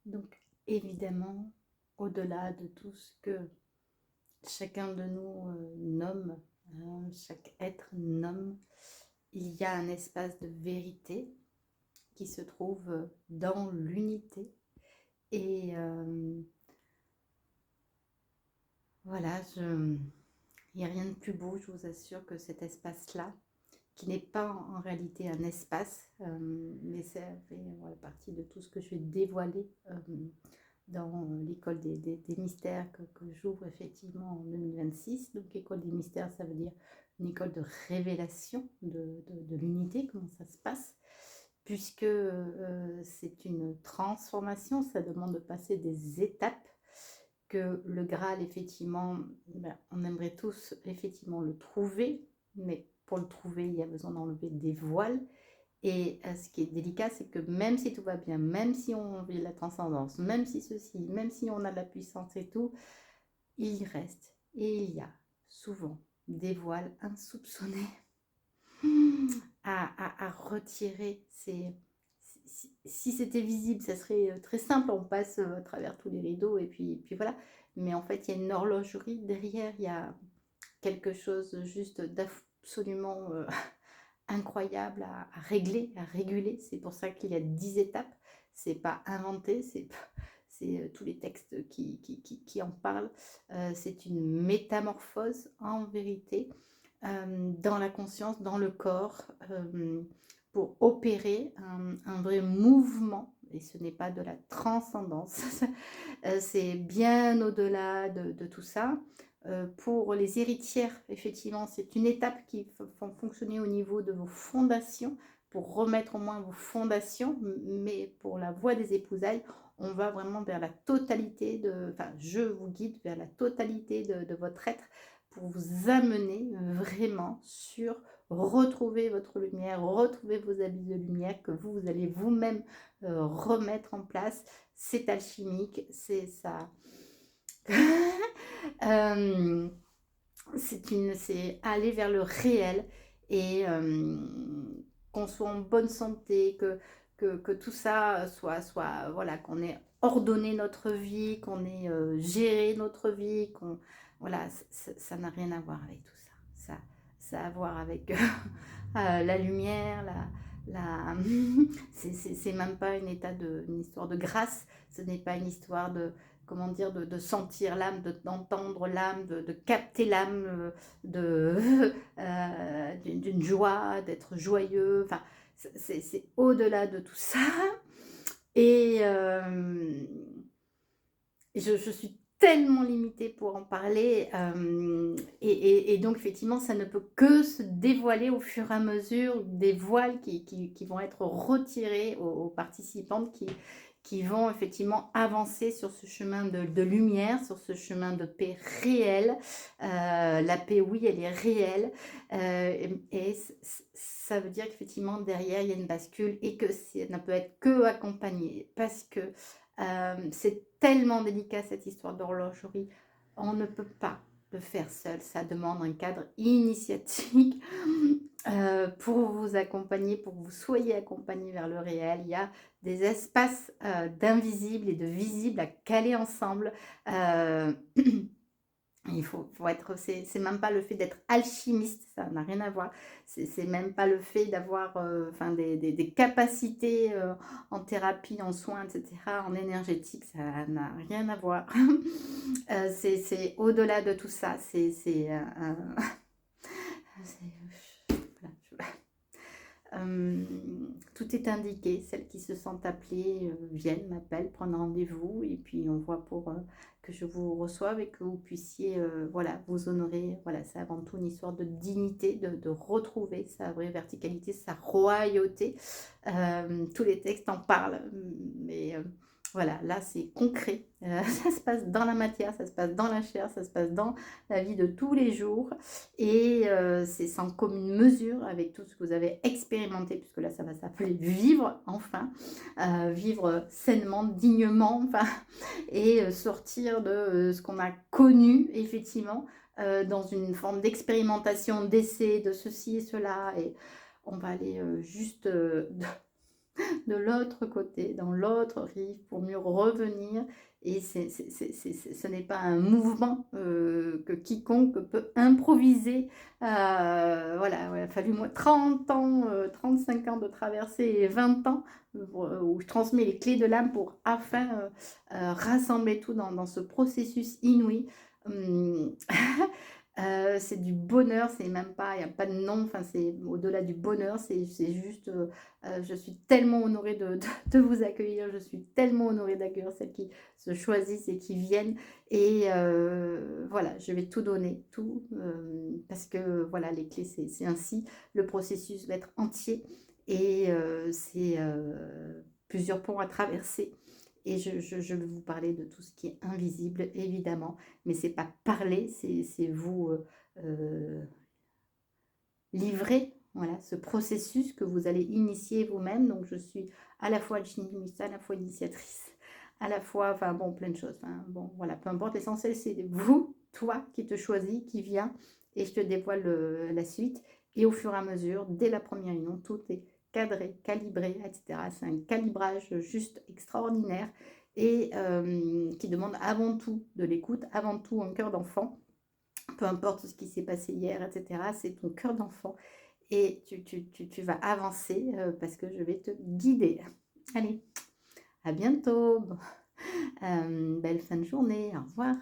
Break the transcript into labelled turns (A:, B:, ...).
A: Donc, évidemment, au-delà de tout ce que chacun de nous nomme, chaque être nomme, il y a un espace de vérité qui se trouve dans l'unité. Et voilà, il n'y a rien de plus beau, je vous assure, que cet espace-là, qui n'est pas en réalité un espace, mais ça fait voilà, partie de tout ce que je vais dévoiler dans l'école des mystères que j'ouvre effectivement en 2026. Donc école des mystères, ça veut dire une école de révélation de l'unité, comment ça se passe, puisque c'est une transformation, ça demande de passer des étapes, que le Graal, effectivement, ben, on aimerait tous effectivement le trouver, mais pour le trouver, il y a besoin d'enlever des voiles. Et ce qui est délicat, c'est que même si tout va bien, même si on vit la transcendance, même si ceci, même si on a de la puissance et tout, il reste et il y a souvent des voiles insoupçonnés à retirer. Si c'était visible, ça serait très simple, on passe à travers tous les rideaux et puis voilà. Mais en fait, il y a une horlogerie derrière, il y a quelque chose juste d'absolument incroyable à régler, à réguler. C'est pour ça qu'il y a 10 étapes. C'est pas inventé, c'est tous les textes qui en parlent. C'est une métamorphose en vérité dans la conscience, dans le corps, pour opérer un vrai mouvement. Et ce n'est pas de la transcendance, c'est bien au-delà de tout ça. Pour les héritières, effectivement, c'est une étape qui va fonctionner au niveau de vos fondations, pour remettre au moins vos fondations, mais pour la voie des épousailles, on va vraiment vers la totalité enfin, je vous guide vers la totalité de votre être, pour vous amener vraiment sur retrouver votre lumière, retrouver vos habits de lumière que vous allez vous-même remettre en place. C'est alchimique, c'est ça. euh, c'est aller vers le réel et qu'on soit en bonne santé, que tout ça soit voilà, qu'on ait ordonné notre vie, qu'on ait géré notre vie, voilà, ça n'a rien à voir avec tout ça. Ça a à voir avec la lumière, c'est même pas une histoire de grâce, ce n'est pas une histoire de, comment dire, de sentir l'âme, d'entendre l'âme, de capter l'âme, d'une joie, d'être joyeux. Enfin, c'est au-delà de tout ça. Et je suis tellement limitée pour en parler. Et donc, effectivement, ça ne peut que se dévoiler au fur et à mesure des voiles qui vont être retirés aux participantes qui vont effectivement avancer sur ce chemin de lumière, sur ce chemin de paix réelle. La paix, oui, elle est réelle. Et ça veut dire qu'effectivement, derrière, il y a une bascule et que ça ne peut être que accompagné, parce que c'est tellement délicat cette histoire d'horlogerie. On ne peut pas le faire seul. Ça demande un cadre initiatique pour vous accompagner, pour que vous soyez accompagné vers le réel. Il y a des espaces d'invisible et de visible à caler ensemble. Il faut être, c'est même pas le fait d'être alchimiste, ça n'a rien à voir. C'est même pas le fait d'avoir enfin, des capacités en thérapie, en soins, etc., en énergétique, ça n'a rien à voir. C'est au-delà de tout ça. Voilà, tout est indiqué. Celles qui se sentent appelées viennent, m'appellent, prennent rendez-vous et puis on voit pour que je vous reçoive et que vous puissiez voilà, vous honorer. Voilà, c'est avant tout une histoire de dignité, de retrouver sa vraie verticalité, sa royauté. Tous les textes en parlent, mais voilà, là c'est concret. Ça se passe dans la matière, ça se passe dans la chair, ça se passe dans la vie de tous les jours. Et c'est sans commune mesure avec tout ce que vous avez expérimenté, puisque là ça va s'appeler vivre enfin, vivre sainement, dignement, enfin, et sortir de ce qu'on a connu effectivement dans une forme d'expérimentation, d'essai, de ceci et cela. Et on va aller juste de l'autre côté, dans l'autre rive, pour mieux revenir. Et ce n'est pas un mouvement que quiconque peut improviser. Voilà, ouais, il a fallu moi 30 ans, 35 ans de traversée et 20 ans où je transmets les clés de l'âme pour enfin rassembler tout dans ce processus inouï. Hum, c'est du bonheur, c'est même pas, il n'y a pas de nom, enfin c'est au-delà du bonheur, c'est juste, je suis tellement honorée de vous accueillir, je suis tellement honorée d'accueillir celles qui se choisissent et qui viennent. Et voilà, je vais tout donner, tout, parce que voilà, les clés, c'est ainsi. Le processus va être entier et c'est plusieurs ponts à traverser. Et je vais vous parler de tout ce qui est invisible, évidemment, mais c'est pas parler, c'est vous livrer, voilà, ce processus que vous allez initier vous-même. Donc, je suis à la fois alchimiste, à la fois initiatrice, à la fois, enfin bon, plein de choses. Enfin, bon, voilà, peu importe, l'essentiel, c'est vous, toi, qui te choisis, qui vient, et je te dévoile la suite. Et au fur et à mesure, dès la première union, tout est cadré, calibré, etc. C'est un calibrage juste extraordinaire et qui demande avant tout de l'écoute, avant tout un cœur d'enfant. Peu importe ce qui s'est passé hier, etc. C'est ton cœur d'enfant et tu vas avancer parce que je vais te guider. Allez, à bientôt. Belle fin de journée. Au revoir.